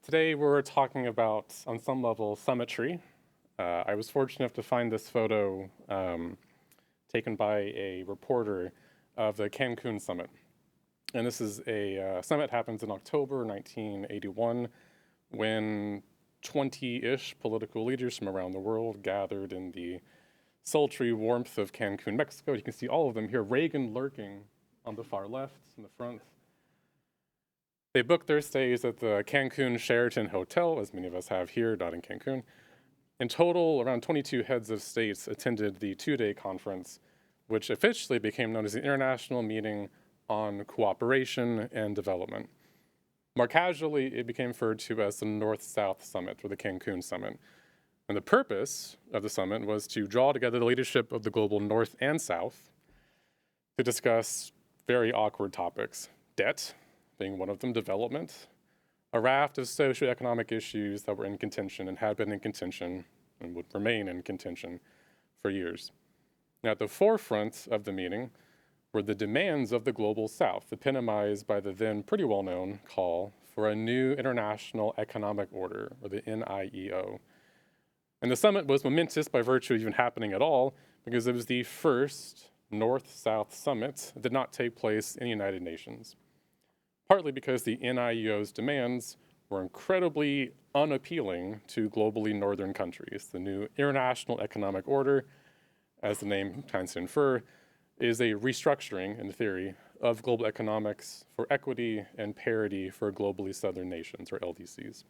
Today we're talking about, on some level, summitry. I was fortunate enough to find this photo taken by a reporter of the Cancun summit. And this is a summit happens in October 1981 when 20-ish political leaders from around the world gathered in the sultry warmth of Cancun, Mexico. You can see all of them here, Reagan lurking on the far left in the front. They booked their stays at the Cancun Sheraton Hotel, as many of us have here, not in Cancun. In total, around 22 heads of states attended the two-day conference, which officially became known as the International Meeting on Cooperation and Development. More casually, it became referred to as the North-South Summit, or the Cancun Summit. And the purpose of the summit was to draw together the leadership of the global North and South to discuss very awkward topics: debt, being one of them, development, a raft of socioeconomic issues that were in contention and had been in contention and would remain in contention for years. Now, at the forefront of the meeting were the demands of the global South, epitomized by the then pretty well-known call for a new international economic order, or the NIEO. And the summit was momentous by virtue of even happening at all, because it was the first North-South summit that did not take place in the United Nations. Partly because the NIEO's demands were incredibly unappealing to globally northern countries. The new International Economic Order, as the name tends to infer, is a restructuring, in theory, of global economics for equity and parity for globally southern nations, or LDCs.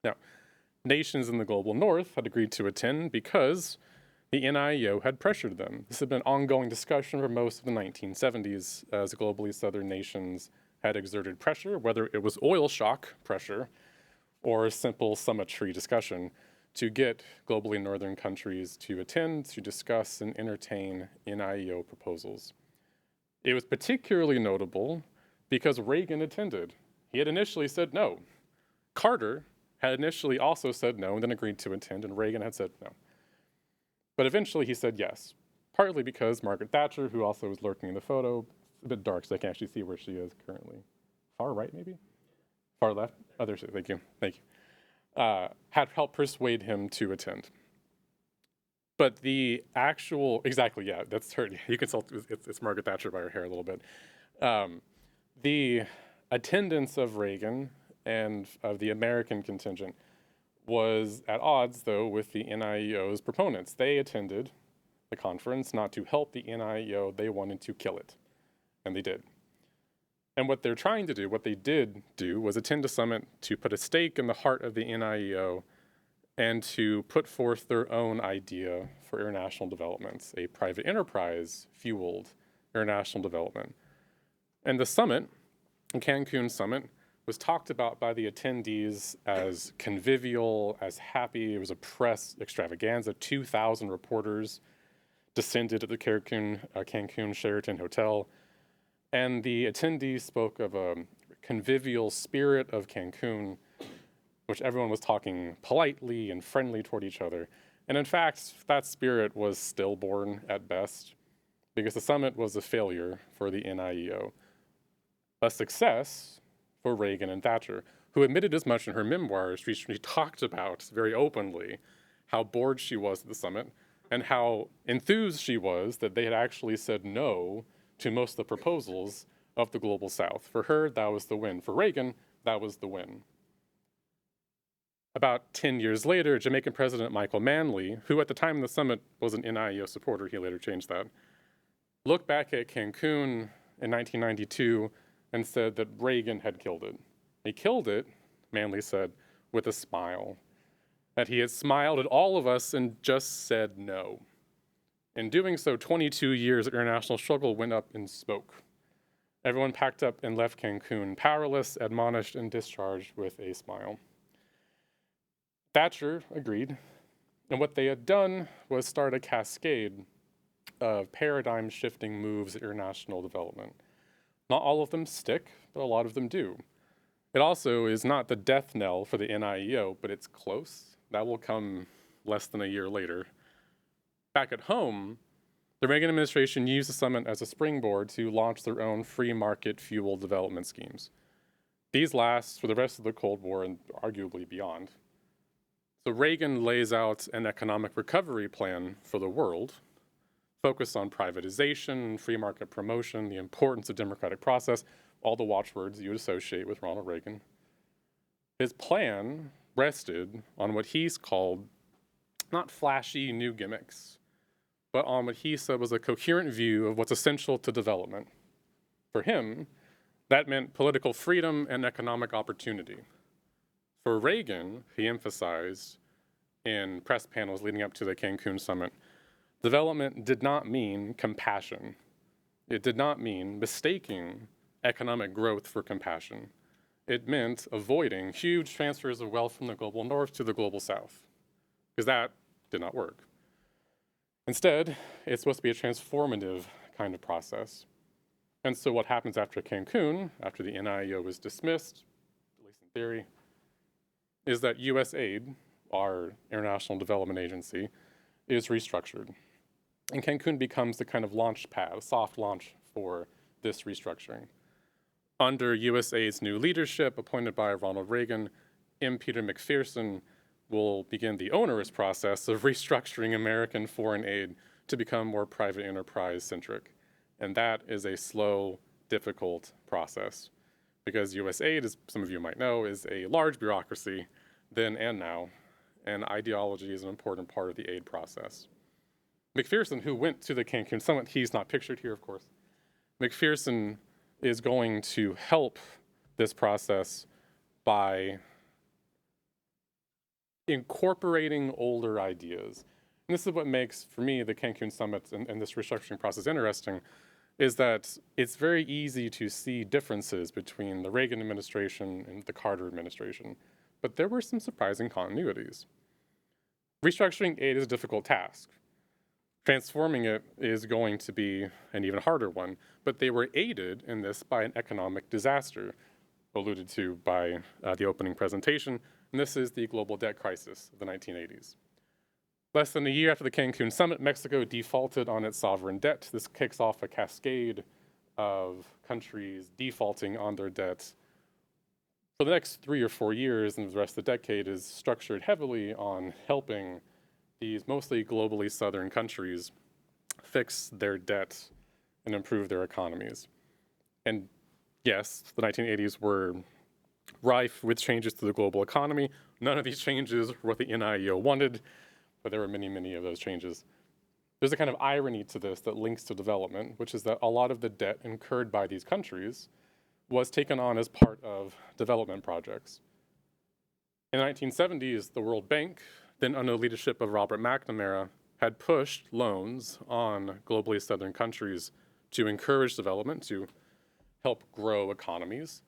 Now, nations in the global north had agreed to attend because the NIEO had pressured them. This had been an ongoing discussion for most of the 1970s as globally southern nations had exerted pressure, whether it was oil shock pressure or simple summitry discussion, to get globally northern countries to attend, to discuss and entertain NIEO proposals. It was particularly notable because Reagan attended. He had initially said no. Carter had initially also said no and then agreed to attend, and Reagan had said no. But eventually he said yes, partly because Margaret Thatcher, who also was lurking in the photo, a bit dark, so I can't actually see where she is currently. Far right, maybe? Far left? Other side, thank you. Had helped persuade him to attend. But the actual, exactly, yeah, that's her. You can tell it's Margaret Thatcher by her hair a little bit. The attendance of Reagan and of the American contingent was at odds, though, with the NIEO's proponents. They attended the conference not to help the NIEO, they wanted to kill it. And they did. And what they're trying to do, what they did do, was attend a summit to put a stake in the heart of the NIEO and to put forth their own idea for international development, a private enterprise-fueled international development. And the summit, the Cancun summit, was talked about by the attendees as convivial, as happy. It was a press extravaganza. 2,000 reporters descended at the Cancun Sheraton Hotel. And the attendees spoke of a convivial spirit of Cancun, which everyone was talking politely and friendly toward each other. And in fact, that spirit was stillborn at best, because the summit was a failure for the NIEO. A success for Reagan and Thatcher, who admitted as much in her memoirs. She talked about very openly how bored she was at the summit and how enthused she was that they had actually said no to most of the proposals of the global South. For her, that was the win. For Reagan, that was the win. About 10 years later, Jamaican President Michael Manley, who at the time of the summit was an NIEO supporter, he later changed that, looked back at Cancun in 1992 and said that Reagan had killed it. He killed it, Manley said, with a smile. That he had smiled at all of us and just said no. In doing so, 22 years of international struggle went up in smoke. Everyone packed up and left Cancun, powerless, admonished, and discharged with a smile. Thatcher agreed, and what they had done was start a cascade of paradigm-shifting moves in international development. Not all of them stick, but a lot of them do. It also is not the death knell for the NIEO, but it's close. That will come less than a year later. Back at home, the Reagan administration used the summit as a springboard to launch their own free market fuel development schemes. These last for the rest of the Cold War and arguably beyond. So Reagan lays out an economic recovery plan for the world, focused on privatization, free market promotion, the importance of democratic process, all the watchwords you would associate with Ronald Reagan. His plan rested on what he's called not flashy new gimmicks, but on what he said was a coherent view of what's essential to development. For him, that meant political freedom and economic opportunity. For Reagan, he emphasized in press panels leading up to the Cancun summit, development did not mean compassion. It did not mean mistaking economic growth for compassion. It meant avoiding huge transfers of wealth from the global north to the global south, because that did not work. Instead, it's supposed to be a transformative kind of process. And so what happens after Cancun, after the NIEO was dismissed, at least in theory, is that USAID, our International Development Agency, is restructured. And Cancun becomes the kind of launch pad, a soft launch for this restructuring. Under USAID's new leadership, appointed by Ronald Reagan, M. Peter McPherson will begin the onerous process of restructuring American foreign aid to become more private enterprise-centric. And that is a slow, difficult process because USAID, as some of you might know, is a large bureaucracy then and now, and ideology is an important part of the aid process. McPherson, who went to the Cancun summit, he's not pictured here, of course. McPherson is going to help this process by incorporating older ideas. And this is what makes, for me, the Cancun summit and this restructuring process interesting, is that it's very easy to see differences between the Reagan administration and the Carter administration. But there were some surprising continuities. Restructuring aid is a difficult task. Transforming it is going to be an even harder one, but they were aided in this by an economic disaster, alluded to by the opening presentation, and this is the global debt crisis of the 1980s. Less than a year after the Cancun summit, Mexico defaulted on its sovereign debt. This kicks off a cascade of countries defaulting on their debt. For the next 3 or 4 years and the rest of the decade is structured heavily on helping these mostly globally southern countries fix their debt and improve their economies. And yes, the 1980s were rife with changes to the global economy. None of these changes were what the NIEO wanted, but there were many, many of those changes. There's a kind of irony to this that links to development, which is that a lot of the debt incurred by these countries was taken on as part of development projects. In the 1970s, the World Bank, then under the leadership of Robert McNamara, had pushed loans on globally southern countries to encourage development, to help grow economies.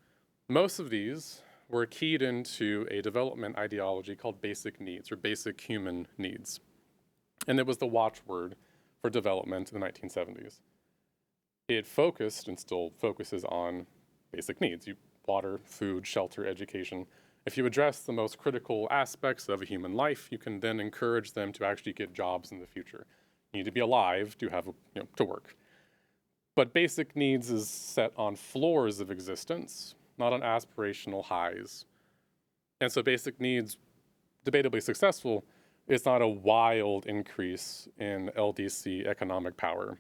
Most of these were keyed into a development ideology called basic needs, or basic human needs. And it was the watchword for development in the 1970s. It focused, and still focuses on, basic needs. Water, food, shelter, education. If you address the most critical aspects of a human life, you can then encourage them to actually get jobs in the future. You need to be alive to have, to work. But basic needs is set on floors of existence, not on aspirational highs. And so basic needs, debatably successful, is not a wild increase in LDC economic power.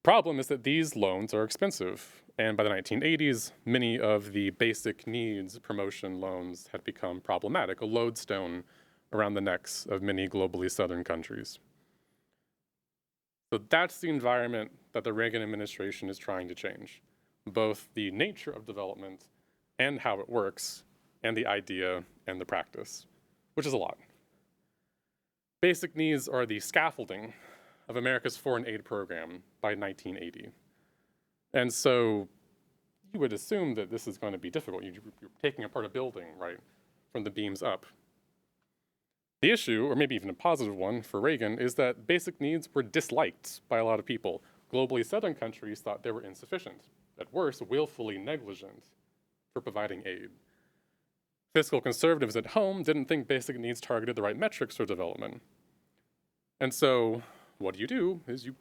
Problem is that these loans are expensive. And by the 1980s, many of the basic needs promotion loans had become problematic, a lodestone around the necks of many globally southern countries. So that's the environment that the Reagan administration is trying to change, both the nature of development and how it works, and the idea and the practice, which is a lot. Basic needs are the scaffolding of America's foreign aid program by 1980. And so you would assume that this is going to be difficult. You're taking apart a building, right, from the beams up. The issue, or maybe even a positive one for Reagan, is that basic needs were disliked by a lot of people. Globally southern countries thought they were insufficient, at worst, willfully negligent for providing aid. Fiscal conservatives at home didn't think basic needs targeted the right metrics for development. And so what do is you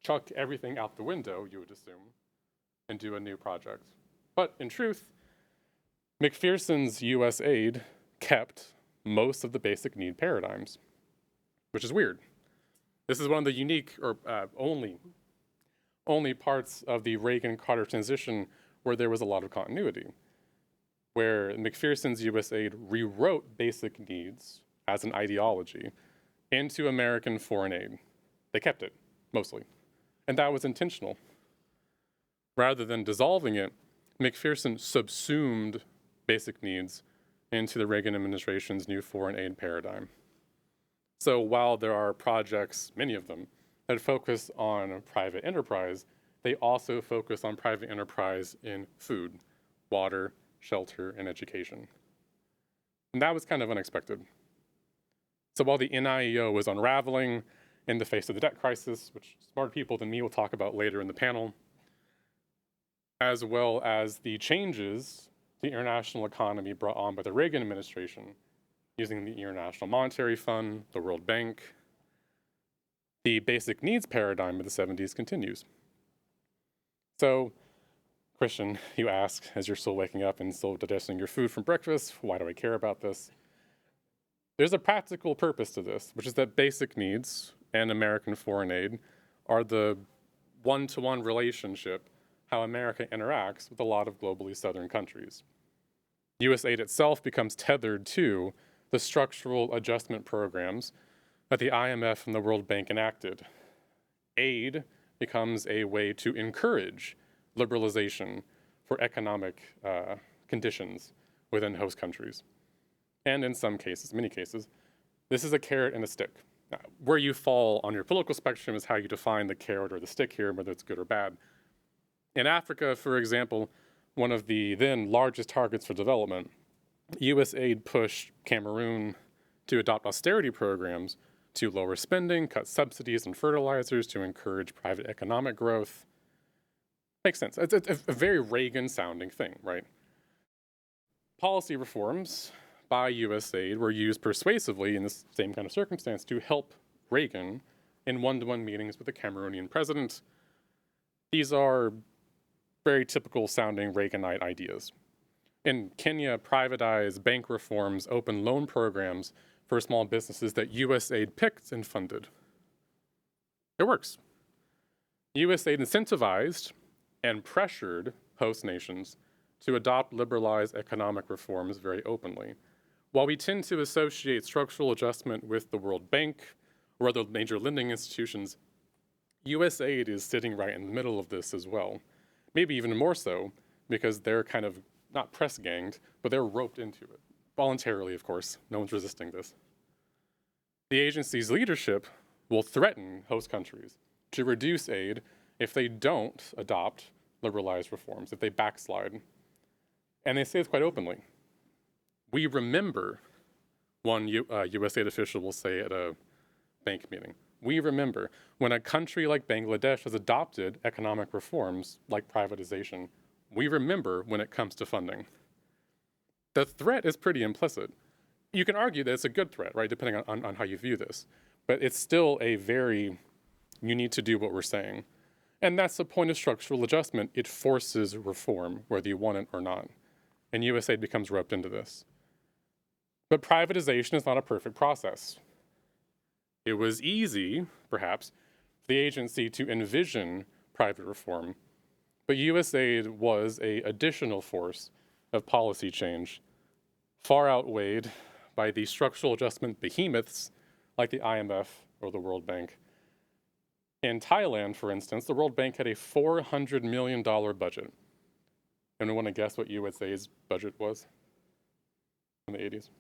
chuck everything out the window, you would assume, and do a new project. But in truth, McPherson's US aid kept most of the basic need paradigms, which is weird. This is one of the unique or only parts of the Reagan-Carter transition where there was a lot of continuity, where McPherson's US aid rewrote basic needs as an ideology into American foreign aid. They kept it, mostly. And that was intentional. Rather than dissolving it, McPherson subsumed basic needs into the Reagan administration's new foreign aid paradigm. So while there are projects, many of them, that focus on private enterprise, they also focus on private enterprise in food, water, shelter, and education. And that was kind of unexpected. So while the NIEO was unraveling in the face of the debt crisis, which smarter people than me will talk about later in the panel, as well as the changes the international economy brought on by the Reagan administration, using the International Monetary Fund, the World Bank, the basic needs paradigm of the 70s continues. So, Christian, you ask, as you're still waking up and still digesting your food from breakfast, why do I care about this? There's a practical purpose to this, which is that basic needs and American foreign aid are the one-to-one relationship how America interacts with a lot of globally southern countries. US aid itself becomes tethered to the structural adjustment programs that the IMF and the World Bank enacted. Aid becomes a way to encourage liberalization for economic conditions within host countries. And in some cases, many cases, this is a carrot and a stick. Now, where you fall on your political spectrum is how you define the carrot or the stick here, whether it's good or bad. In Africa, for example, one of the then largest targets for development, US aid pushed Cameroon to adopt austerity programs to lower spending, cut subsidies and fertilizers to encourage private economic growth. Makes sense. It's a very Reagan-sounding thing, right? Policy reforms by US aid were used persuasively in this same kind of circumstance to help Reagan in one-to-one meetings with the Cameroonian president. These are very typical sounding Reaganite ideas. In Kenya, privatized bank reforms, open loan programs for small businesses that US aid picked and funded. It works. US aid incentivized and pressured host nations to adopt liberalized economic reforms very openly. While we tend to associate structural adjustment with the World Bank or other major lending institutions, US aid is sitting right in the middle of this as well. Maybe even more so, because they're kind of not press ganged, but they're roped into it. Voluntarily, of course. No one's resisting this. The agency's leadership will threaten host countries to reduce aid if they don't adopt liberalized reforms, if they backslide. And they say this quite openly. We remember, one US aid official will say at a bank meeting, we remember when a country like Bangladesh has adopted economic reforms like privatization, we remember when it comes to funding. The threat is pretty implicit. You can argue that it's a good threat, right, depending on how you view this. But it's still a very, you need to do what we're saying. And that's the point of structural adjustment. It forces reform, whether you want it or not. And US aid becomes roped into this. But privatization is not a perfect process. It was easy, perhaps, for the agency to envision private reform, but US aid was an additional force of policy change, far outweighed by the structural adjustment behemoths like the IMF or the World Bank. In Thailand, for instance, the World Bank had a $400 million budget. Anyone want to guess what US aid's budget was in the 80s?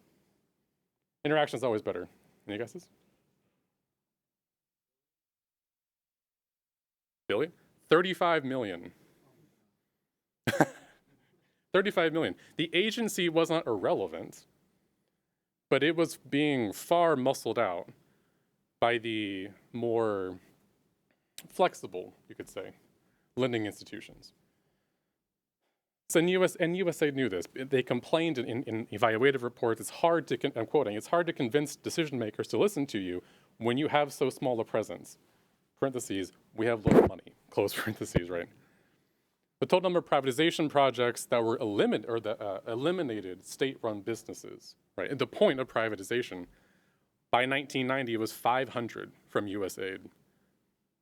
Interaction's always better. Any guesses? Billion? 35 million. 35 million. The agency was not irrelevant, but it was being far muscled out by the more flexible, you could say, lending institutions. So USA knew this. They complained in evaluative reports, it's hard to, I'm quoting, it's hard to convince decision makers to listen to you when you have so small a presence. Parentheses, we have little money, close parentheses, right? The total number of privatization projects that were eliminated state-run businesses, right? And the point of privatization by 1990 was 500 from US aid.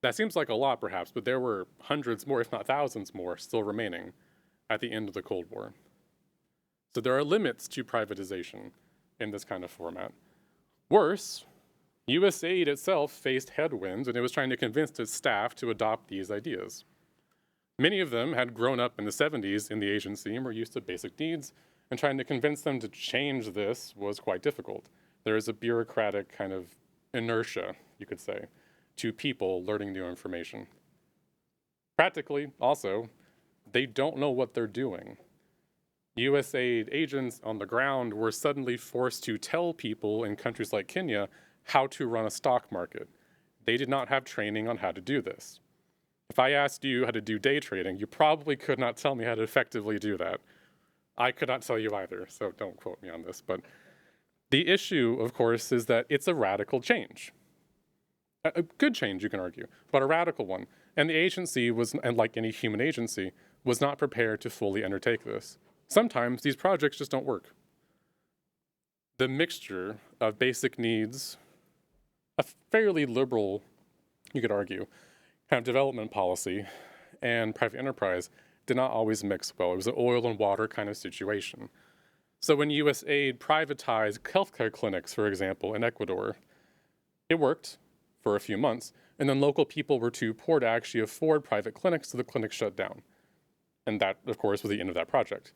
That seems like a lot, perhaps, but there were hundreds more, if not thousands more, still remaining at the end of the Cold War. So there are limits to privatization in this kind of format. Worse, USAID itself faced headwinds when it was trying to convince its staff to adopt these ideas. Many of them had grown up in the 70s in the agency and were used to basic needs, and trying to convince them to change this was quite difficult. There is a bureaucratic kind of inertia, you could say, to people learning new information. Practically, also, they don't know what they're doing. USAID agents on the ground were suddenly forced to tell people in countries like Kenya how to run a stock market. They did not have training on how to do this. If I asked you how to do day trading, you probably could not tell me how to effectively do that. I could not tell you either, so don't quote me on this. But the issue, of course, is that it's a radical change. A good change, you can argue, but a radical one. And the agency was, and like any human agency, was not prepared to fully undertake this. Sometimes these projects just don't work. The mixture of basic needs, a fairly liberal, you could argue, kind of development policy, and private enterprise did not always mix well. It was an oil and water kind of situation. So when USAID privatized healthcare clinics, for example, in Ecuador, it worked for a few months, and then local people were too poor to actually afford private clinics, so the clinics shut down. And that, of course, was the end of that project.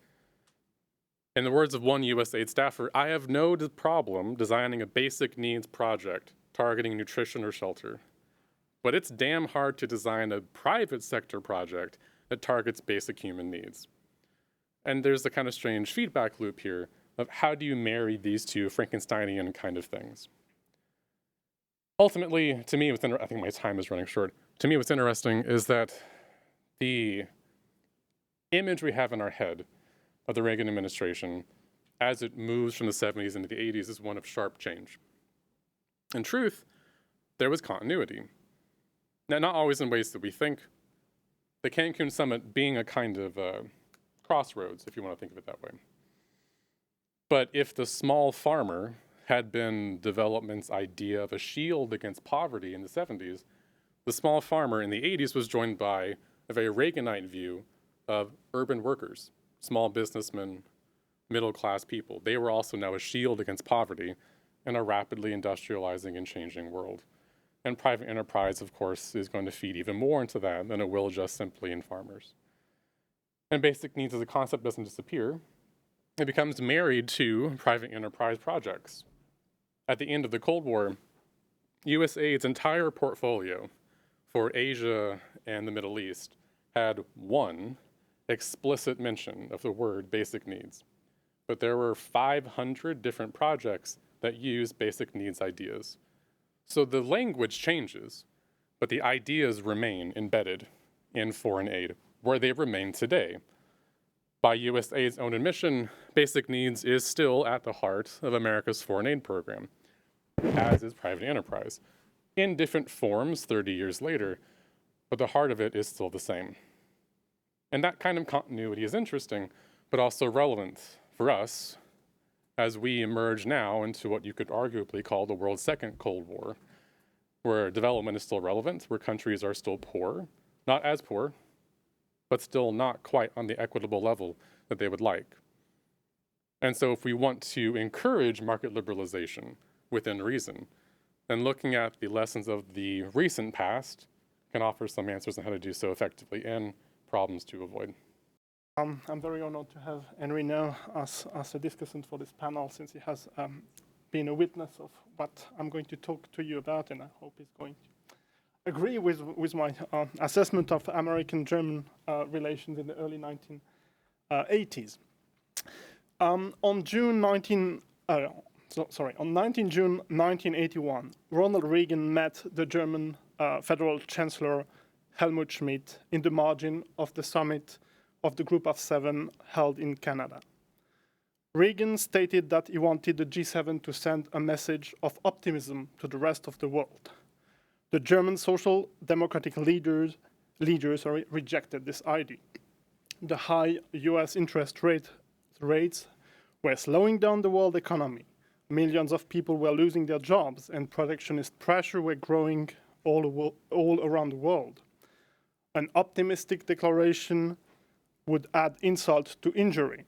In the words of one USAID staffer, I have no problem designing a basic needs project targeting nutrition or shelter, but it's damn hard to design a private sector project that targets basic human needs. And there's a kind of strange feedback loop here of how do you marry these two Frankensteinian kind of things. Ultimately, to me, I think my time is running short. To me, what's interesting is that the image we have in our head of the Reagan administration as it moves from the 70s into the 80s is one of sharp change. In truth, there was continuity. Now, not always in ways that we think. The Cancun summit being a kind of crossroads, if you want to think of it that way. But if the small farmer had been development's idea of a shield against poverty in the 70s, the small farmer in the 80s was joined by a very Reaganite view of urban workers, small businessmen, middle-class people. They were also now a shield against poverty in a rapidly industrializing and changing world. And private enterprise, of course, is going to feed even more into that than it will just simply in farmers. And basic needs as a concept doesn't disappear. It becomes married to private enterprise projects. At the end of the Cold War, USAID's entire portfolio for Asia and the Middle East had one explicit mention of the word basic needs. But there were 500 different projects that use basic needs ideas. So the language changes, but the ideas remain embedded in foreign aid, where they remain today. By USAID's own admission, basic needs is still at the heart of America's foreign aid program, as is private enterprise, in different forms 30 years later, but the heart of it is still the same. And that kind of continuity is interesting, but also relevant for us as we emerge now into what you could arguably call the world's second Cold War, where development is still relevant, where countries are still poor, not as poor, but still not quite on the equitable level that they would like. And so if we want to encourage market liberalization within reason, then looking at the lessons of the recent past can offer some answers on how to do so effectively and problems to avoid. I'm very honored to have Henry now as a discussant for this panel, since he has been a witness of what I'm going to talk to you about, and I hope he's going to agree with my assessment of American-German relations in the early 1980s. On 19 June 1981, Ronald Reagan met the German Federal Chancellor Helmut Schmidt in the margin of the summit of the Group of Seven held in Canada. Reagan stated that he wanted the G7 to send a message of optimism to the rest of the world. The German social democratic leaders rejected this idea. the high US interest rates were slowing down the world economy. Millions of people were losing their jobs, and protectionist pressure were growing all around the world. An optimistic declaration would add insult to injury.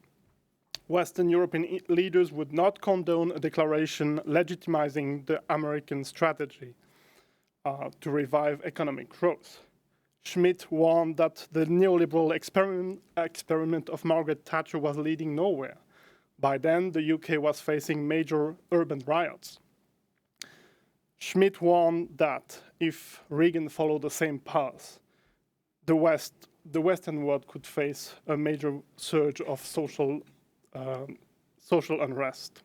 Western European leaders would not condone a declaration legitimizing the American strategy to revive economic growth. Schmidt warned that the neoliberal experiment of Margaret Thatcher was leading nowhere. By then, the UK was facing major urban riots. Schmidt warned that if Reagan followed the same path, the Western world could face a major surge of social unrest.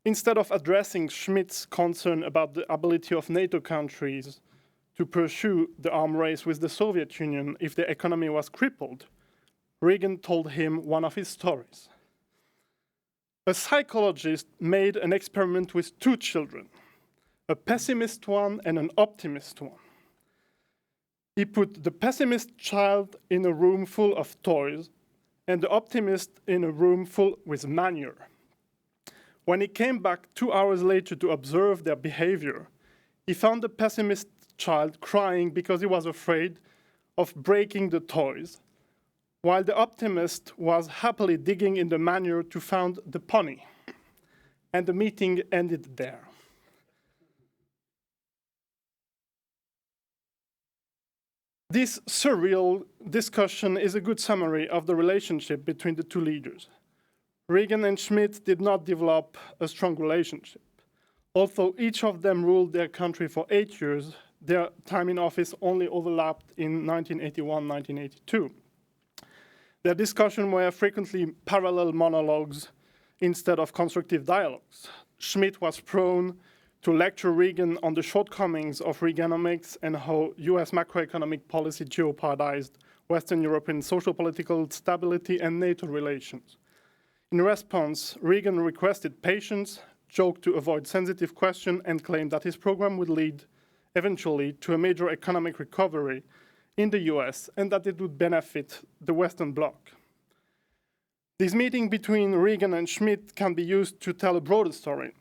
Instead of addressing Schmidt's concern about the ability of NATO countries to pursue the arms race with the Soviet Union if the economy was crippled, Reagan told him one of his stories. A psychologist made an experiment with two children, a pessimist one and an optimist one. He put the pessimist child in a room full of toys and the optimist in a room full with manure. When he came back 2 hours later to observe their behavior, he found the pessimist child crying because he was afraid of breaking the toys, while the optimist was happily digging in the manure to find the pony. And the meeting ended there. This surreal discussion is a good summary of the relationship between the two leaders. Reagan and Schmidt did not develop a strong relationship. Although each of them ruled their country for 8 years, their time in office only overlapped in 1981-1982. Their discussions were frequently parallel monologues instead of constructive dialogues. Schmidt was prone to lecture Reagan on the shortcomings of Reaganomics and how US macroeconomic policy jeopardized Western European social-political stability and NATO relations. In response, Reagan requested patience, joked to avoid sensitive questions, and claimed that his program would lead eventually to a major economic recovery in the US and that it would benefit the Western Bloc. This meeting between Reagan and Schmidt can be used to tell a broader story,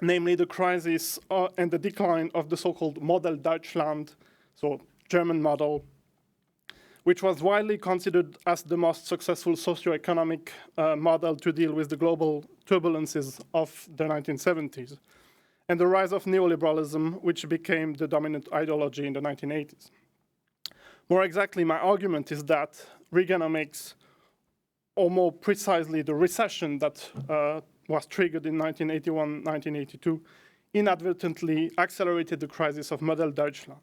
namely the crisis and the decline of the so-called Model Deutschland, so German model, which was widely considered as the most successful socio-economic model to deal with the global turbulences of the 1970s, and the rise of neoliberalism, which became the dominant ideology in the 1980s. More exactly, my argument is that Reaganomics, or more precisely the recession that was triggered in 1981-1982, inadvertently accelerated the crisis of Model Deutschland.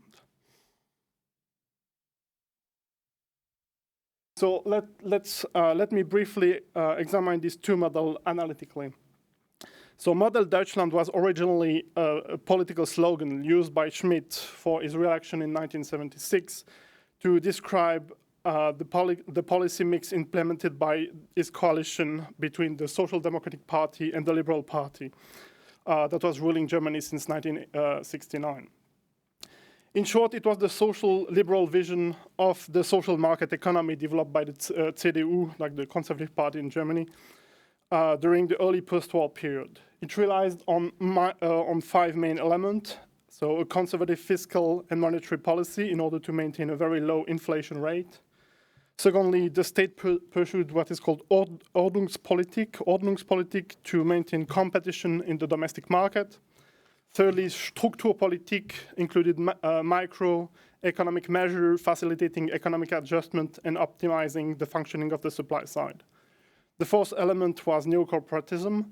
So let me briefly examine these two models analytically. So Model Deutschland was originally a political slogan used by Schmidt for his re-election in 1976 to describe the policy mix implemented by his coalition between the Social Democratic Party and the Liberal Party that was ruling Germany since 1969. In short, it was the social liberal vision of the social market economy developed by the CDU, like the Conservative Party in Germany, during the early post-war period. It relied on 5 main elements. So a conservative fiscal and monetary policy in order to maintain a very low inflation rate. Secondly, the state pursued what is called Ordnungspolitik to maintain competition in the domestic market. Thirdly, Strukturpolitik included microeconomic measures facilitating economic adjustment and optimizing the functioning of the supply side. The fourth element was neocorporatism.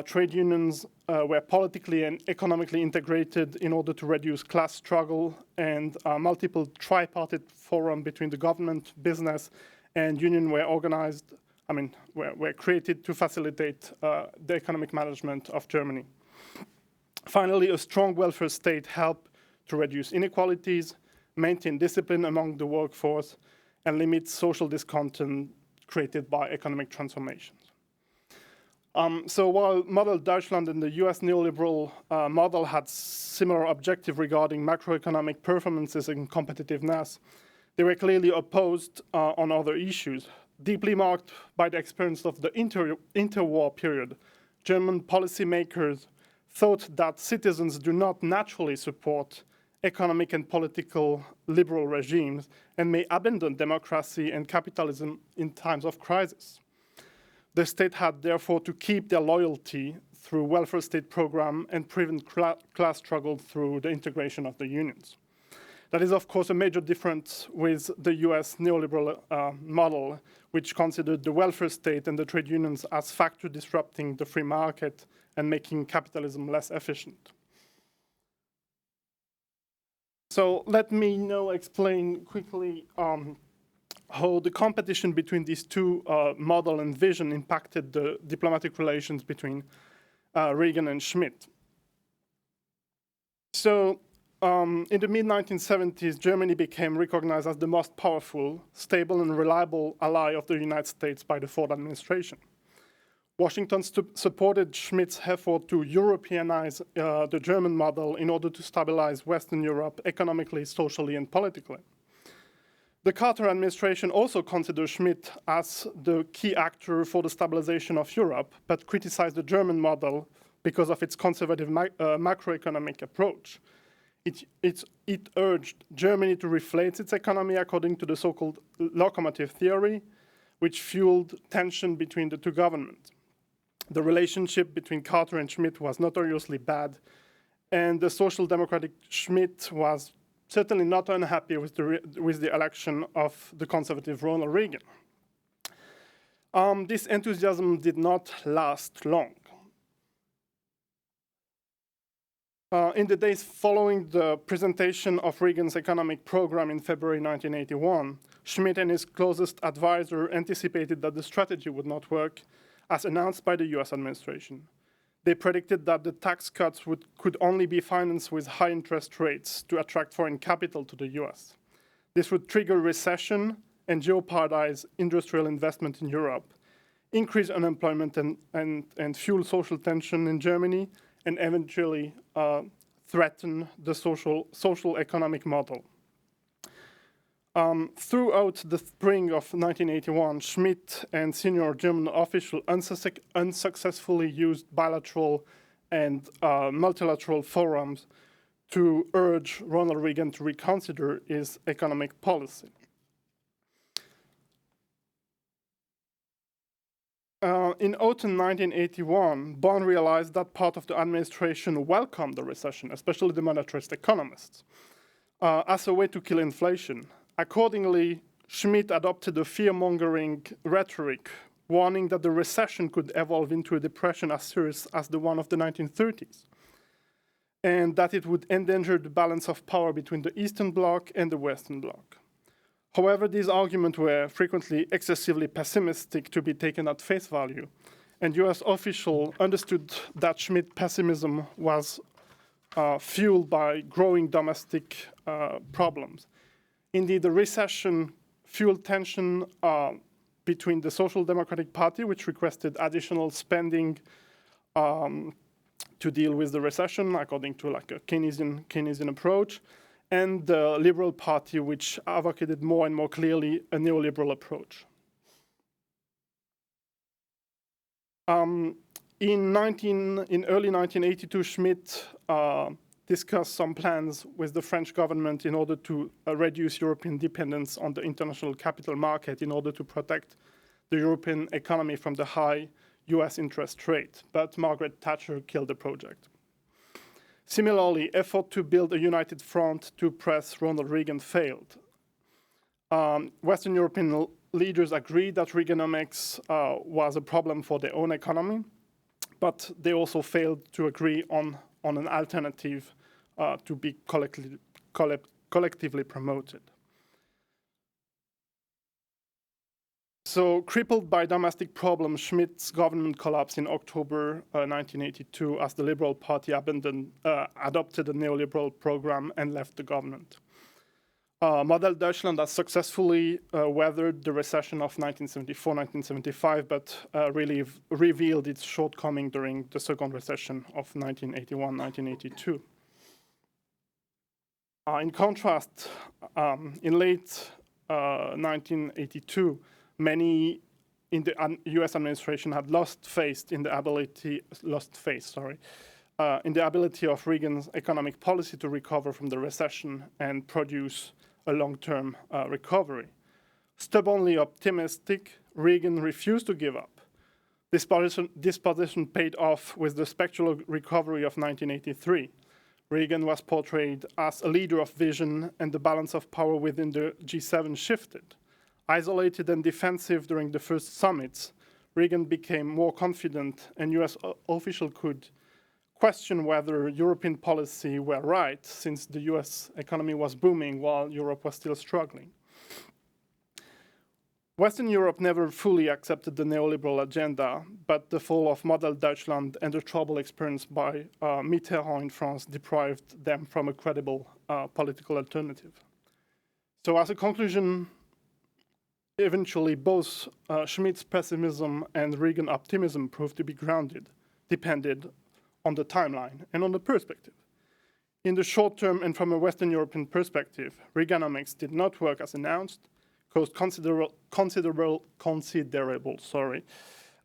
Trade unions were politically and economically integrated in order to reduce class struggle, and multiple tripartite forums between the government, business, and union were organized, were created to facilitate the economic management of Germany. Finally, a strong welfare state helped to reduce inequalities, maintain discipline among the workforce, and limit social discontent created by economic transformations. So while Model Deutschland and the US neoliberal model had similar objectives regarding macroeconomic performances and competitiveness, They were clearly opposed on other issues. Deeply marked by the experience of the interwar period, German policymakers thought that citizens do not naturally support economic and political liberal regimes and may abandon democracy and capitalism in times of crisis. The state had therefore to keep their loyalty through welfare state program and prevent class struggle through the integration of the unions. That is, of course, a major difference with the US neoliberal model, which considered the welfare state and the trade unions as factor disrupting the free market and making capitalism less efficient. So let me now explain quickly how the competition between these two model and vision impacted the diplomatic relations between Reagan and Schmidt. So in the mid-1970s, Germany became recognized as the most powerful, stable, and reliable ally of the United States by the Ford administration. Washington supported Schmidt's effort to Europeanize the German model in order to stabilize Western Europe economically, socially, and politically. The Carter administration also considered Schmidt as the key actor for the stabilization of Europe, but criticized the German model because of its conservative macroeconomic approach. It urged Germany to reflate its economy according to the so-called locomotive theory, which fueled tension between the two governments. The relationship between Carter and Schmidt was notoriously bad, and the social democratic Schmidt was certainly not unhappy with the election of the conservative Ronald Reagan. This enthusiasm did not last long. In the days following the presentation of Reagan's economic program in February 1981, Schmidt and his closest advisor anticipated that the strategy would not work, as announced by the US administration. They predicted that the tax cuts could only be financed with high interest rates to attract foreign capital to the US. This would trigger recession and jeopardize industrial investment in Europe, increase unemployment and fuel social tension in Germany, and eventually threaten the social economic model. Throughout the spring of 1981, Schmidt and senior German officials unsuccessfully used bilateral and multilateral forums to urge Ronald Reagan to reconsider his economic policy. In autumn 1981, Bonn realized that part of the administration welcomed the recession, especially the monetarist economists, as a way to kill inflation. Accordingly, Schmidt adopted a fear-mongering rhetoric, warning that the recession could evolve into a depression as serious as the one of the 1930s, and that it would endanger the balance of power between the Eastern Bloc and the Western Bloc. However, these arguments were frequently excessively pessimistic to be taken at face value, and US officials understood that Schmidt's pessimism was fueled by growing domestic problems. Indeed, the recession fueled tension between the Social Democratic Party, which requested additional spending to deal with the recession, according to like a Keynesian approach, and the Liberal Party, which advocated more and more clearly a neoliberal approach. In early 1982, Schmidt discussed some plans with the French government in order to reduce European dependence on the international capital market in order to protect the European economy from the high US interest rate. But Margaret Thatcher killed the project. Similarly, effort to build a united front to press Ronald Reagan failed. Western European leaders agreed that Reaganomics was a problem for their own economy, but they also failed to agree on an alternative to be collectively promoted. So, crippled by domestic problems, Schmidt's government collapsed in October 1982 as the Liberal Party adopted a neoliberal program and left the government. Model Deutschland has successfully weathered the recession of 1974-1975, but really revealed its shortcoming during the second recession of 1981-1982. In contrast, in late 1982, many in the U.S. administration had lost faith in the ability of Reagan's economic policy to recover from the recession and produce a long-term recovery. Stubbornly optimistic, Reagan refused to give up. This position paid off with the spectral recovery of 1983. Reagan was portrayed as a leader of vision, and the balance of power within the G7 shifted. Isolated and defensive during the first summits, Reagan became more confident, and US officials could question whether European policy were right, since the US economy was booming while Europe was still struggling. Western Europe never fully accepted the neoliberal agenda, but the fall of model Deutschland and the trouble experienced by Mitterrand in France deprived them from a credible political alternative. So as a conclusion, eventually both Schmidt's pessimism and Reagan optimism proved to be grounded, depended on the timeline and on the perspective. In the short term and from a Western European perspective, Reaganomics did not work as announced, caused considerable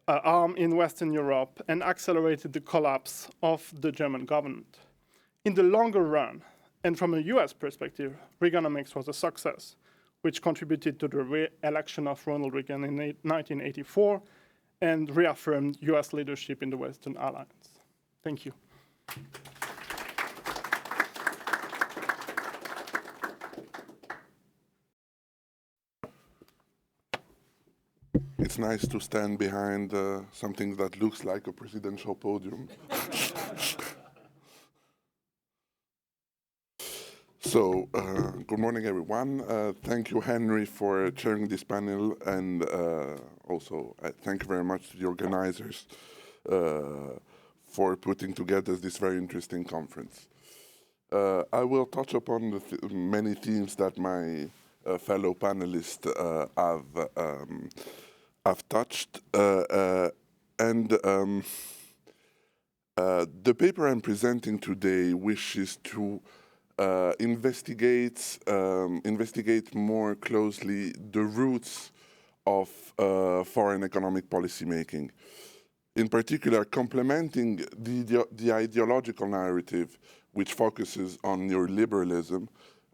harm in Western Europe, and accelerated the collapse of the German government. In the longer run, and from a US perspective, Reaganomics was a success, which contributed to the re-election of Ronald Reagan in 1984 and reaffirmed US leadership in the Western Alliance. Thank you. It's nice to stand behind something that looks like a presidential podium. So, good morning, everyone. Thank you, Henry, for chairing this panel, and also thank you very much to the organizers for putting together this very interesting conference. I will touch upon the many themes that my fellow panelists have touched, and the paper I'm presenting today wishes to investigate more closely the roots of foreign economic policy making. In particular, complementing the ideological narrative, which focuses on neoliberalism,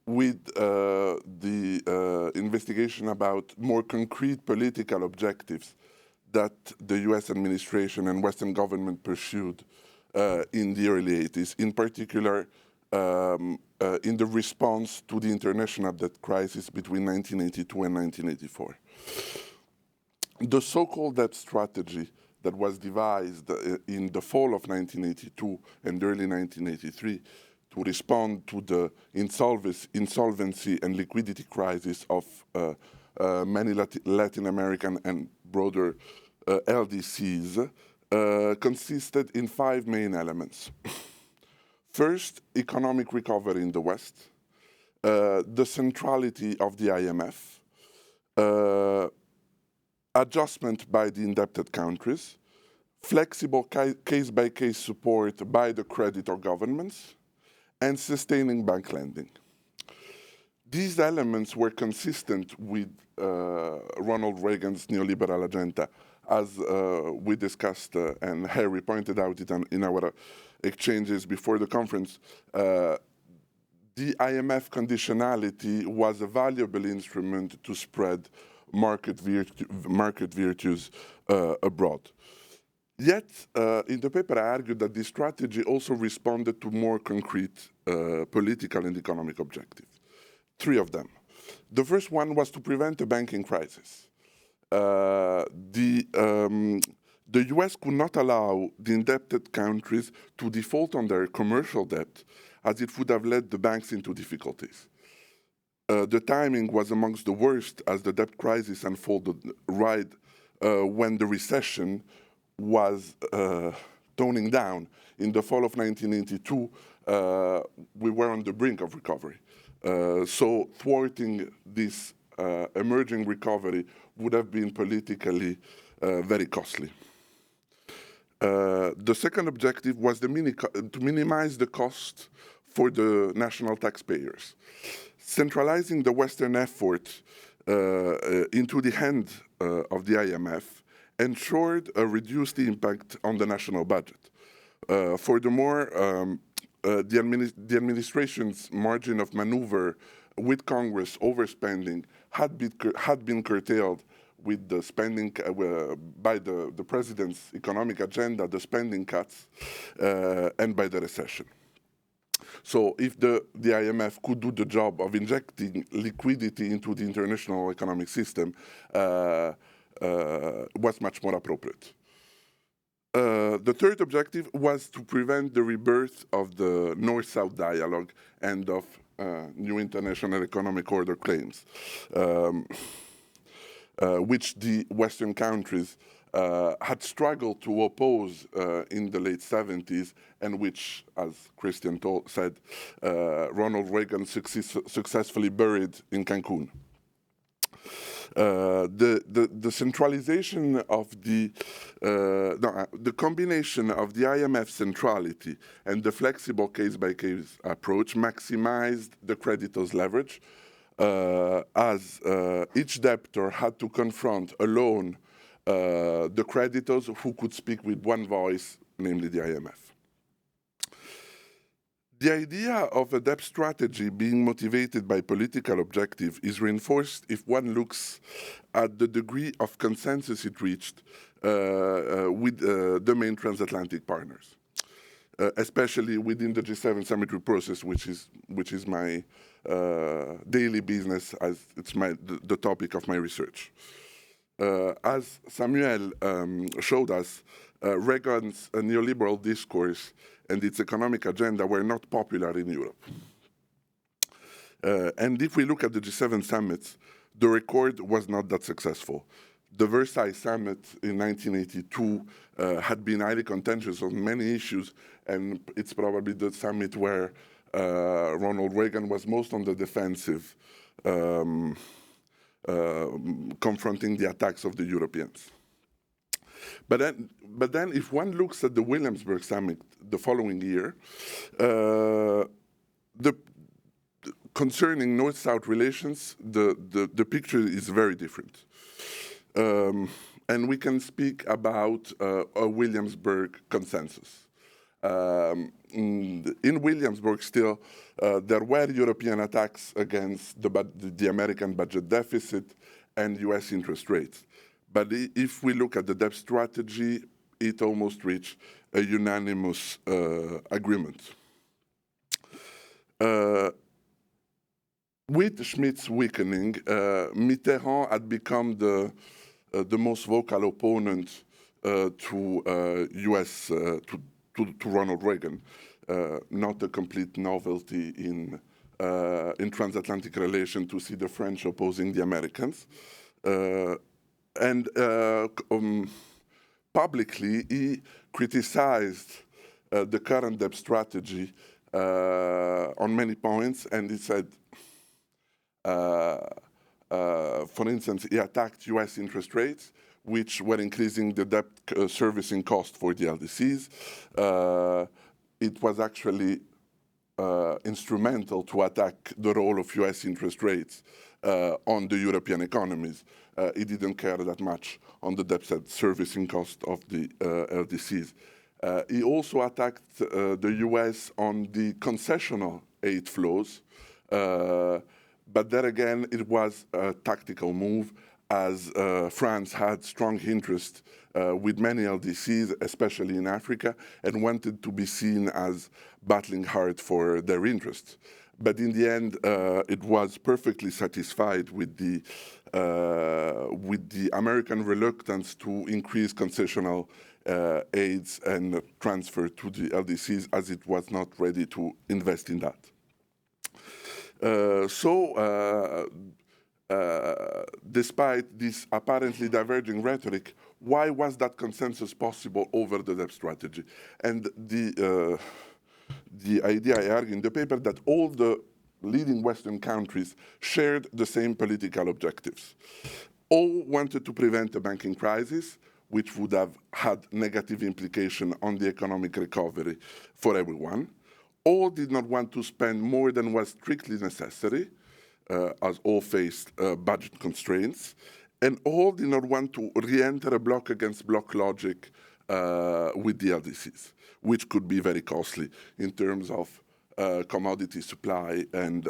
with the investigation about more concrete political objectives that the US administration and Western government pursued in the early 80s, in particular in the response to the international debt crisis between 1982 and 1984. The so-called debt strategy that was devised in the fall of 1982 and early 1983 to respond to the insolvency and liquidity crisis of many Latin American and broader LDCs consisted in 5 main elements. First, economic recovery in the West, the centrality of the IMF, adjustment by the indebted countries, flexible case-by-case support by the creditor governments, and sustaining bank lending. These elements were consistent with Ronald Reagan's neoliberal agenda, as we discussed and Harry pointed out it in our exchanges before the conference. The IMF conditionality was a valuable instrument to spread market virtues abroad. Yet, in the paper, I argued that this strategy also responded to more concrete political and economic objectives. 3 of them. The first one was to prevent a banking crisis. The US could not allow the indebted countries to default on their commercial debt, as it would have led the banks into difficulties. The timing was amongst the worst, as the debt crisis unfolded right when the recession was toning down. In the fall of 1982, we were on the brink of recovery. So thwarting this emerging recovery would have been politically very costly. The second objective was to minimize the cost for the national taxpayers. Centralizing the Western effort into the hand of the IMF ensured a reduced impact on the national budget. Furthermore, the administration's margin of maneuver with Congress overspending had been curtailed with the spending by the president's economic agenda, the spending cuts, and by the recession. So if the IMF could do the job of injecting liquidity into the international economic system, was much more appropriate. The third objective was to prevent the rebirth of the North-South dialogue and of new international economic order claims, which the Western countries had struggled to oppose in the late 70s, and which, as Christian said, Ronald Reagan successfully buried in Cancun. The centralization of the combination of the IMF centrality and the flexible case-by-case approach maximized the creditors' leverage, as each debtor had to confront alone the creditors who could speak with one voice, namely the IMF. The idea of a debt strategy being motivated by political objective is reinforced if one looks at the degree of consensus it reached with the main transatlantic partners, especially within the G7 summit process, which is my daily business, as it's the topic of my research. As Samuel showed us, Reagan's neoliberal discourse and its economic agenda were not popular in Europe. And if we look at the G7 summits, the record was not that successful. The Versailles summit in 1982 had been highly contentious on many issues, and it's probably the summit where Ronald Reagan was most on the defensive, confronting the attacks of the Europeans. But then if one looks at the Williamsburg summit the following year, concerning North-South relations, the picture is very different. And we can speak about a Williamsburg consensus. In Williamsburg still, there were European attacks against the American budget deficit and US interest rates. But if we look at the debt strategy, it almost reached a unanimous agreement. With Schmidt's weakening, Mitterrand had become the most vocal opponent to US, to Ronald Reagan, not a complete novelty in transatlantic relation to see the French opposing the Americans. And publicly, he criticized the current debt strategy on many points, and he said, for instance, he attacked US interest rates, which were increasing the debt servicing cost for the LDCs. It was actually instrumental to attack the role of US interest rates on the European economies. He didn't care that much on the debt servicing cost of the LDCs. He also attacked the US on the concessional aid flows, but there again, it was a tactical move, as France had strong interest with many LDCs, especially in Africa, and wanted to be seen as battling hard for their interests. But in the end, it was perfectly satisfied with the American reluctance to increase concessional aids and transfer to the LDCs, as it was not ready to invest in that. Despite this apparently diverging rhetoric, why was that consensus possible over the debt strategy? And the idea I argue in the paper that all the leading Western countries shared the same political objectives. All wanted to prevent a banking crisis, which would have had negative implication on the economic recovery for everyone. All did not want to spend more than was strictly necessary. as all faced budget constraints, and all did not want to re-enter a bloc against bloc logic with the LDCs, which could be very costly in terms of commodity supply and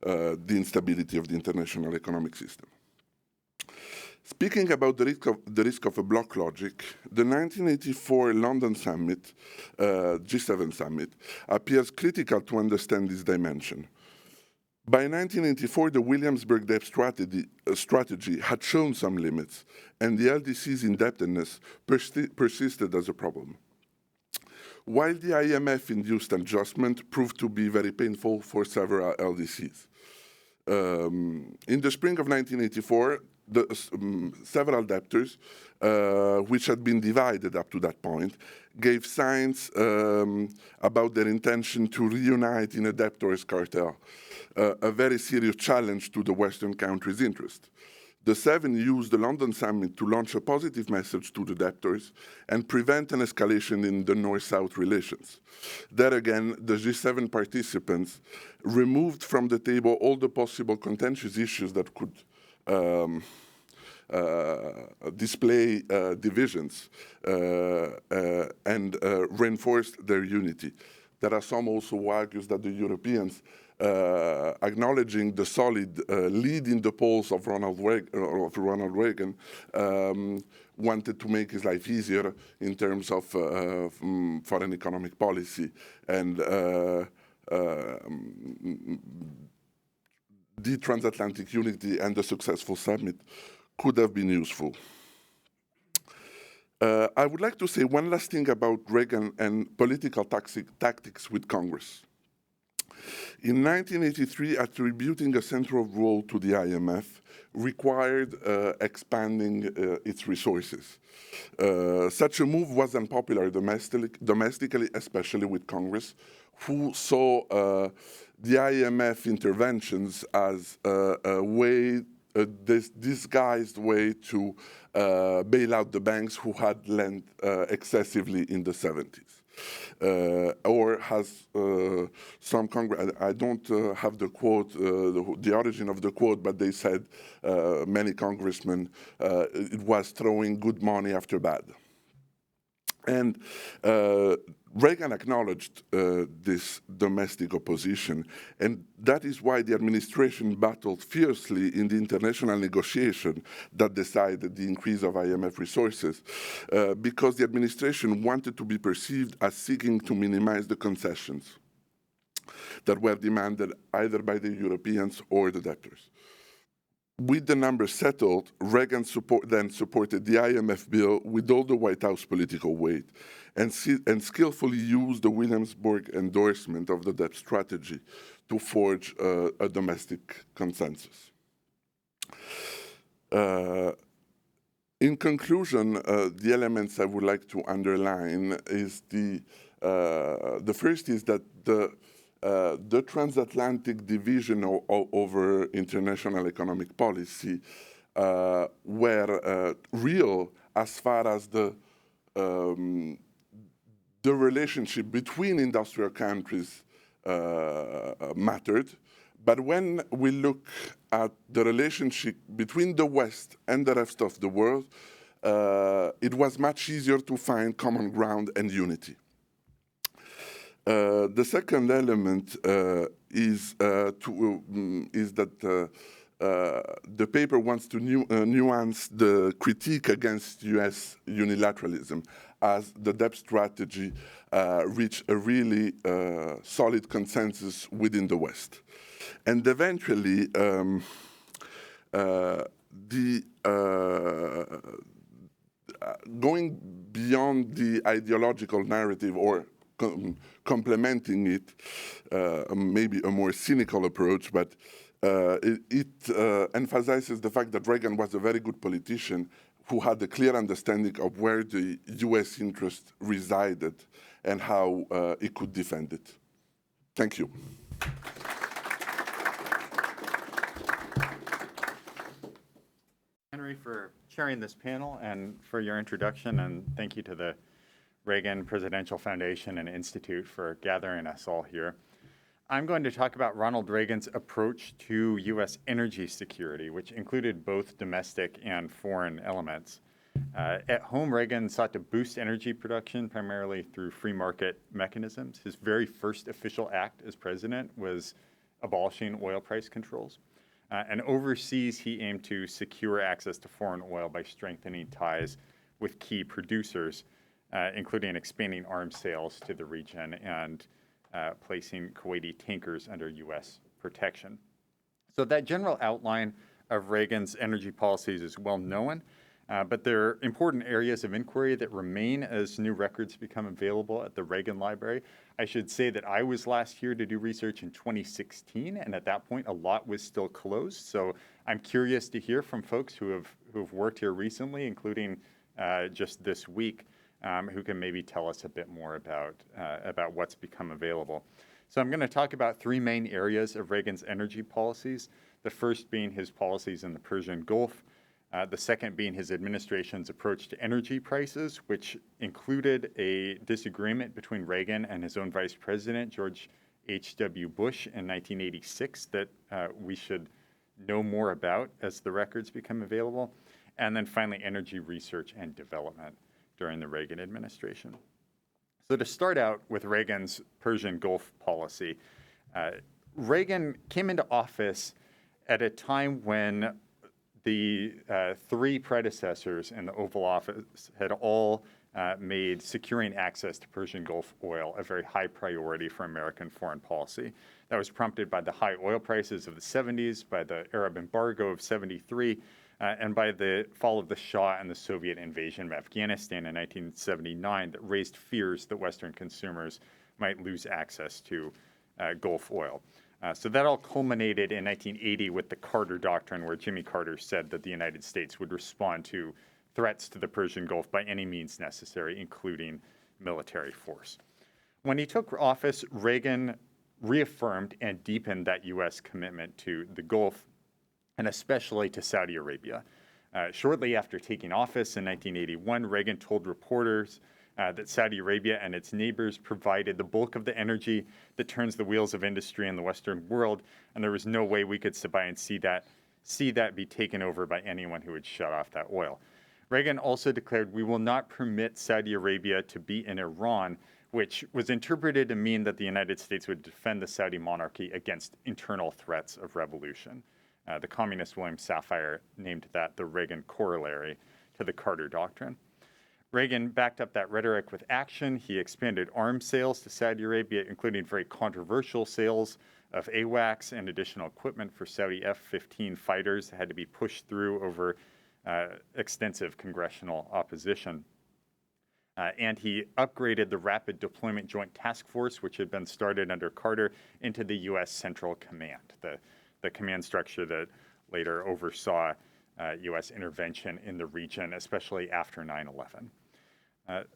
the instability of the international economic system. Speaking about the risk of a bloc logic, the 1984 London summit, G7 summit, appears critical to understand this dimension. By 1984, the Williamsburg debt strategy had shown some limits, and the LDC's indebtedness persisted as a problem. While the IMF-induced adjustment proved to be very painful for several LDCs. In the spring of 1984, several debtors, which had been divided up to that point, gave signs about their intention to reunite in a debtors cartel, a very serious challenge to the Western countries' interest. The seven used the London summit to launch a positive message to the debtors and prevent an escalation in the North-South relations. There again, the G7 participants removed from the table all the possible contentious issues that could display divisions and reinforced their unity. There are some also who argues that the Europeans, acknowledging the solid lead in the polls of Ronald Reagan, wanted to make his life easier in terms of foreign economic policy, and the transatlantic unity and the successful summit could have been useful. I would like to say one last thing about Reagan and political tactics with Congress. In 1983, attributing a central role to the IMF required expanding its resources. Such a move was unpopular domestically, especially with Congress, who saw the IMF interventions as a way, this disguised way to bail out the banks who had lent excessively in the 70s. Or has some Congress, I don't have the quote, the origin of the quote, but they said many congressmen, it was throwing good money after bad. And Reagan acknowledged this domestic opposition, and that is why the administration battled fiercely in the international negotiation that decided the increase of IMF resources, because the administration wanted to be perceived as seeking to minimize the concessions that were demanded either by the Europeans or the debtors. With the numbers settled, Reagan then supported the IMF bill with all the White House political weight and skillfully used the Williamsburg endorsement of the debt strategy to forge a domestic consensus. In conclusion, the elements I would like to underline is the first is that the transatlantic division over international economic policy were real as far as the relationship between industrial countries mattered. But when we look at the relationship between the West and the rest of the world, it was much easier to find common ground and unity. The second element is that the paper wants to nuance the critique against US unilateralism as the debt strategy reached a really solid consensus within the West. And eventually, going beyond the ideological narrative or complementing it, maybe a more cynical approach, but it emphasizes the fact that Reagan was a very good politician who had a clear understanding of where the US interest resided and how it could defend it. Thank you. Henry, for chairing this panel and for your introduction, and thank you to the Reagan Presidential Foundation and Institute for gathering us all here. I'm going to talk about Ronald Reagan's approach to U.S. energy security, which included both domestic and foreign elements. At home, Reagan sought to boost energy production primarily through free market mechanisms. His very first official act as president was abolishing oil price controls. And overseas, he aimed to secure access to foreign oil by strengthening ties with key producers, including expanding arms sales to the region and placing Kuwaiti tankers under U.S. protection. So that general outline of Reagan's energy policies is well known, but there are important areas of inquiry that remain as new records become available at the Reagan Library. I should say that I was last here to do research in 2016, and at that point, a lot was still closed. So I'm curious to hear from folks who have worked here recently, including just this week, who can maybe tell us a bit more about what's become available. So I'm going to talk about three main areas of Reagan's energy policies, the first being his policies in the Persian Gulf, the second being his administration's approach to energy prices, which included a disagreement between Reagan and his own vice president, George H.W. Bush, in 1986 that we should know more about as the records become available, and then finally energy research and development during the Reagan administration. So to start out with Reagan's Persian Gulf policy, Reagan came into office at a time when the three predecessors in the Oval Office had all made securing access to Persian Gulf oil a very high priority for American foreign policy. That was prompted by the high oil prices of the 70s, by the Arab embargo of 73, and by the fall of the Shah and the Soviet invasion of Afghanistan in 1979 that raised fears that Western consumers might lose access to Gulf oil. So that all culminated in 1980 with the Carter Doctrine, where Jimmy Carter said that the United States would respond to threats to the Persian Gulf by any means necessary, including military force. When he took office, Reagan reaffirmed and deepened that U.S. commitment to the Gulf, and especially to Saudi Arabia. Shortly after taking office in 1981, Reagan told reporters that Saudi Arabia and its neighbors provided the bulk of the energy that turns the wheels of industry in the Western world, and there was no way we could sit by and see that be taken over by anyone who would shut off that oil. Reagan also declared, "We will not permit Saudi Arabia to be in Iran," which was interpreted to mean that the United States would defend the Saudi monarchy against internal threats of revolution. The communist William Safire named that the Reagan corollary to the Carter Doctrine. Reagan backed up that rhetoric with action. He expanded arms sales to Saudi Arabia, including very controversial sales of AWACS and additional equipment for Saudi F-15 fighters that had to be pushed through over extensive congressional opposition. And he upgraded the Rapid Deployment Joint Task Force, which had been started under Carter, into the U.S. Central Command, the command structure that later oversaw U.S. intervention in the region, especially after 9/11.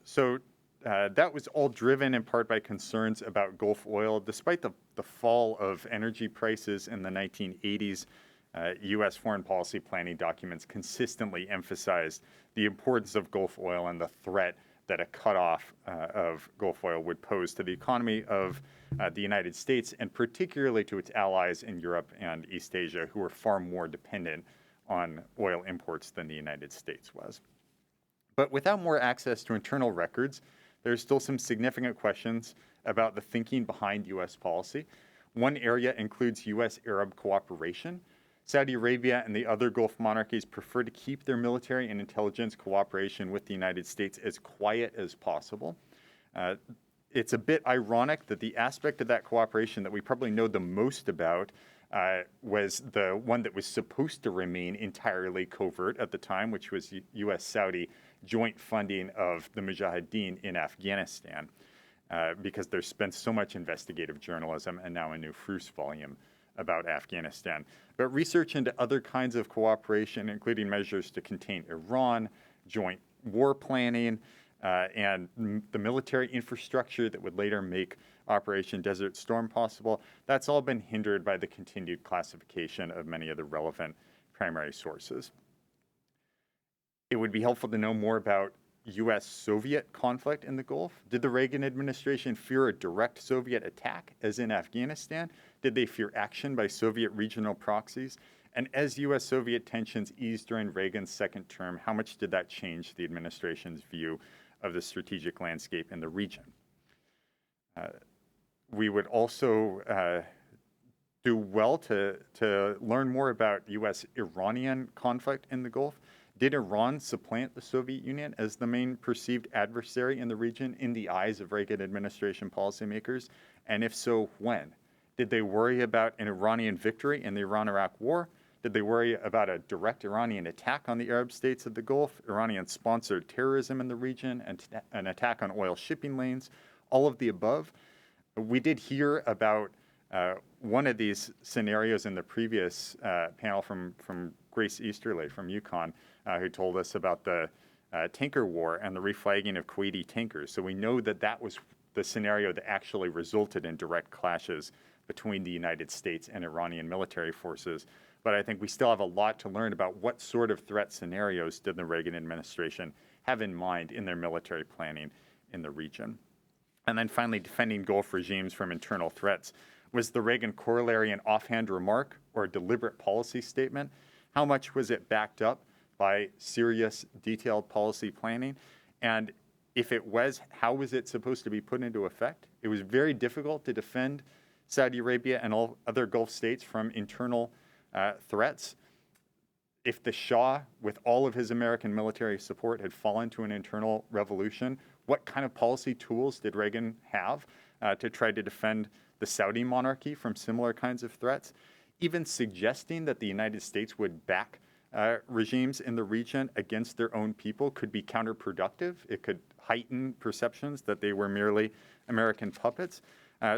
So that was all driven in part by concerns about Gulf oil. Despite the fall of energy prices in the 1980s, U.S. foreign policy planning documents consistently emphasized the importance of Gulf oil and the threat that a cutoff of Gulf oil would pose to the economy of the United States, and particularly to its allies in Europe and East Asia, who were far more dependent on oil imports than the United States was. But without more access to internal records, there's still some significant questions about the thinking behind U.S. policy. One area includes U.S.-Arab cooperation. Saudi Arabia and the other Gulf monarchies prefer to keep their military and intelligence cooperation with the United States as quiet as possible. It's a bit ironic that the aspect of that cooperation that we probably know the most about was the one that was supposed to remain entirely covert at the time, which was U.S.-Saudi joint funding of the Mujahideen in Afghanistan, because there's been so much investigative journalism and now a new Fruce volume about Afghanistan. But research into other kinds of cooperation, including measures to contain Iran, joint war planning, and the military infrastructure that would later make Operation Desert Storm possible, that's all been hindered by the continued classification of many of the relevant primary sources. It would be helpful to know more about U.S.-Soviet conflict in the Gulf? Did the Reagan administration fear a direct Soviet attack, as in Afghanistan? Did they fear action by Soviet regional proxies? And as U.S.-Soviet tensions eased during Reagan's second term, how much did that change the administration's view of the strategic landscape in the region? We would also do well to learn more about U.S.-Iranian conflict in the Gulf. Did Iran supplant the Soviet Union as the main perceived adversary in the region in the eyes of Reagan administration policymakers? And if so, when? Did they worry about an Iranian victory in the Iran-Iraq War? Did they worry about a direct Iranian attack on the Arab states of the Gulf, Iranian-sponsored terrorism in the region, and an attack on oil shipping lanes? All of the above. We did hear about one of these scenarios in the previous panel from Grace Easterly from UConn, who told us about the tanker war and the reflagging of Kuwaiti tankers. So we know that that was the scenario that actually resulted in direct clashes between the United States and Iranian military forces. But I think we still have a lot to learn about what sort of threat scenarios did the Reagan administration have in mind in their military planning in the region. And then finally, defending Gulf regimes from internal threats. Was the Reagan corollary an offhand remark or a deliberate policy statement? How much was it backed up by serious, detailed policy planning? And if it was, how was it supposed to be put into effect? It was very difficult to defend Saudi Arabia and all other Gulf states from internal threats. If the Shah, with all of his American military support, had fallen to an internal revolution, what kind of policy tools did Reagan have to try to defend the Saudi monarchy from similar kinds of threats? Even suggesting that the United States would back regimes in the region against their own people could be counterproductive. It could heighten perceptions that they were merely American puppets.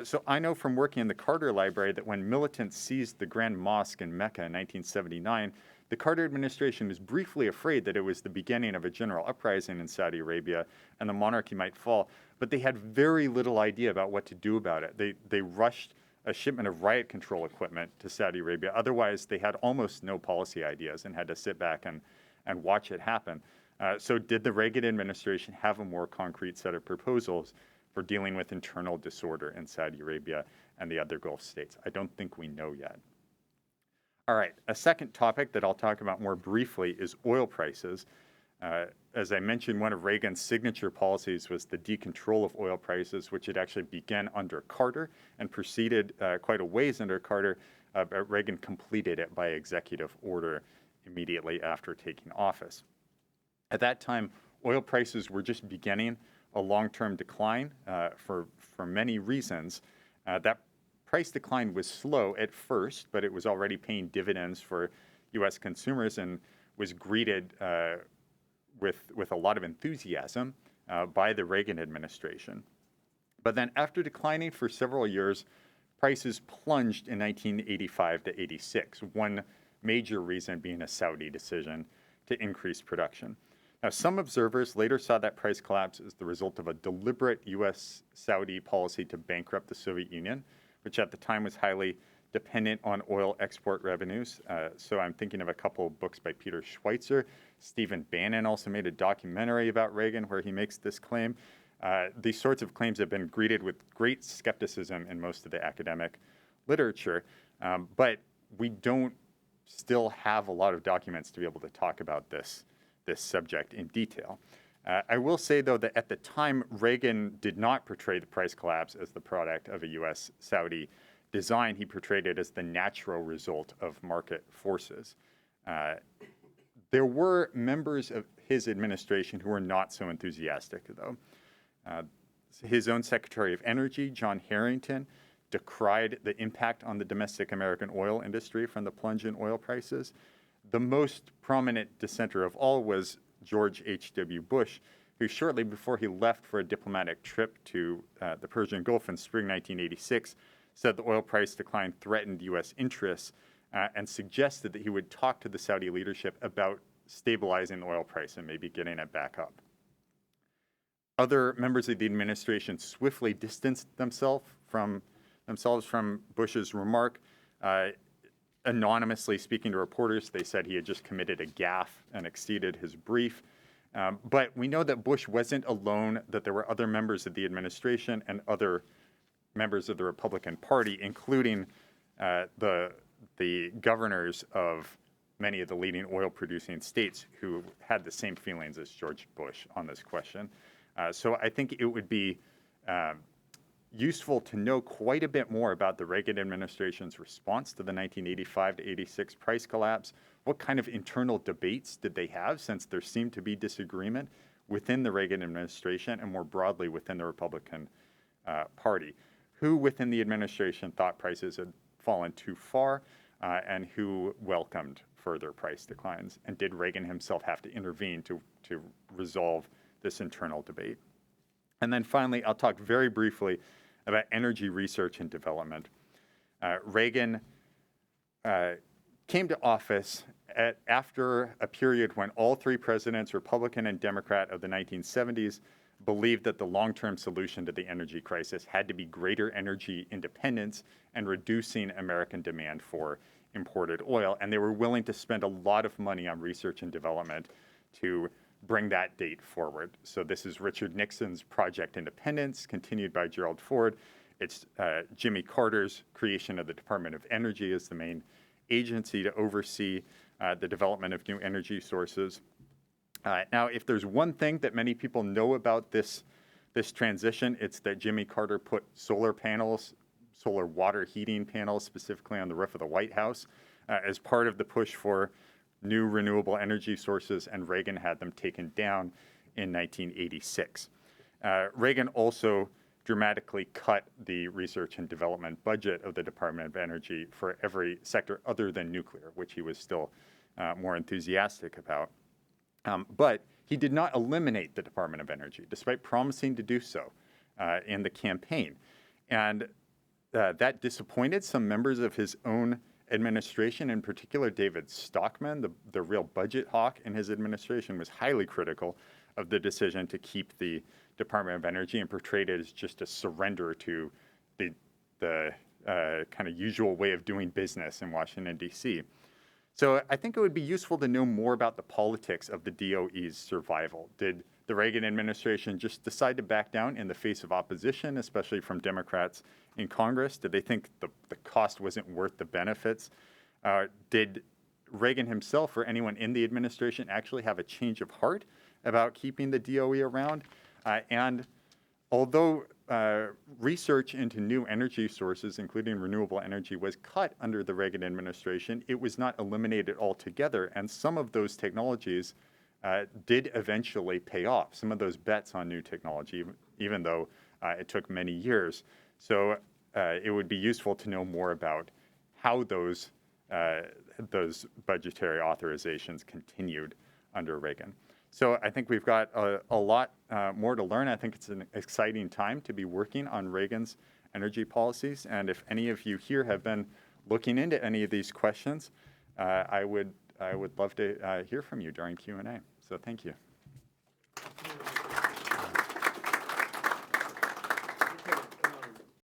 So I know from working in the Carter Library that when militants seized the Grand Mosque in Mecca in 1979, the Carter administration was briefly afraid that it was the beginning of a general uprising in Saudi Arabia and the monarchy might fall, but they had very little idea about what to do about it. They rushed a shipment of riot control equipment to Saudi Arabia. Otherwise, they had almost no policy ideas and had to sit back and watch it happen. So did the Reagan administration have a more concrete set of proposals for dealing with internal disorder in Saudi Arabia and the other Gulf states? I don't think we know yet. All right, a second topic that I'll talk about more briefly is oil prices. As I mentioned, one of Reagan's signature policies was the decontrol of oil prices, which had actually begun under Carter and proceeded quite a ways under Carter, but Reagan completed it by executive order immediately after taking office. At that time, oil prices were just beginning a long-term decline for many reasons. That price decline was slow at first, but it was already paying dividends for U.S. consumers and was greeted with a lot of enthusiasm by the Reagan administration. But then after declining for several years, prices plunged in 1985 to 86, one major reason being a Saudi decision to increase production. Now, some observers later saw that price collapse as the result of a deliberate U.S.-Saudi policy to bankrupt the Soviet Union, which at the time was highly dependent on oil export revenues. So I'm thinking of a couple of books by Peter Schweitzer. Stephen Bannon also made a documentary about Reagan where he makes this claim. These sorts of claims have been greeted with great skepticism in most of the academic literature, but we don't still have a lot of documents to be able to talk about this subject in detail. I will say, though, that at the time, Reagan did not portray the price collapse as the product of a U.S.-Saudi design. He portrayed it as the natural result of market forces. There were members of his administration who were not so enthusiastic, though. His own Secretary of Energy, John Harrington, decried the impact on the domestic American oil industry from the plunge in oil prices. The most prominent dissenter of all was George H.W. Bush, who shortly before he left for a diplomatic trip to the Persian Gulf in spring 1986, said the oil price decline threatened U.S. interests and suggested that he would talk to the Saudi leadership about stabilizing the oil price and maybe getting it back up. Other members of the administration swiftly distanced themselves from Bush's remark. Anonymously speaking to reporters, they said he had just committed a gaffe and exceeded his brief. But we know that Bush wasn't alone, that there were other members of the administration and other members of the Republican Party, including the governors of many of the leading oil-producing states who had the same feelings as George Bush on this question. So I think it would be useful to know quite a bit more about the Reagan administration's response to the 1985 to 86 price collapse. What kind of internal debates did they have, since there seemed to be disagreement within the Reagan administration and more broadly within the Republican Party? Who within the administration thought prices had fallen too far and who welcomed further price declines? And did Reagan himself have to intervene to resolve this internal debate? And then finally, I'll talk very briefly about energy research and development. Reagan came to office after a period when all three presidents, Republican and Democrat of the 1970s, believed that the long-term solution to the energy crisis had to be greater energy independence and reducing American demand for imported oil. And they were willing to spend a lot of money on research and development to bring that date forward. So this is Richard Nixon's Project Independence, continued by Gerald Ford. It's Jimmy Carter's creation of the Department of Energy as the main agency to oversee the development of new energy sources. Now, if there's one thing that many people know about this transition, it's that Jimmy Carter put solar panels, solar water heating panels, specifically on the roof of the White House, as part of the push for new renewable energy sources, and Reagan had them taken down in 1986. Reagan also dramatically cut the research and development budget of the Department of Energy for every sector other than nuclear, which he was still more enthusiastic about. But he did not eliminate the Department of Energy, despite promising to do so in the campaign. And that disappointed some members of his own administration, in particular David Stockman, the real budget hawk in his administration, was highly critical of the decision to keep the Department of Energy and portrayed it as just a surrender to the kind of usual way of doing business in Washington, D.C. So I think it would be useful to know more about the politics of the DOE's survival. Did the Reagan administration just decide to back down in the face of opposition, especially from Democrats in Congress? Did they think the cost wasn't worth the benefits? Did Reagan himself or anyone in the administration actually have a change of heart about keeping the DOE around? And although research into new energy sources, including renewable energy, was cut under the Reagan administration, it was not eliminated altogether. And some of those technologies did eventually pay off, some of those bets on new technology, even though it took many years. So it would be useful to know more about how those budgetary authorizations continued under Reagan. So I think we've got a lot more to learn. I think it's an exciting time to be working on Reagan's energy policies. And if any of you here have been looking into any of these questions, I would love to hear from you during Q&A. So thank you.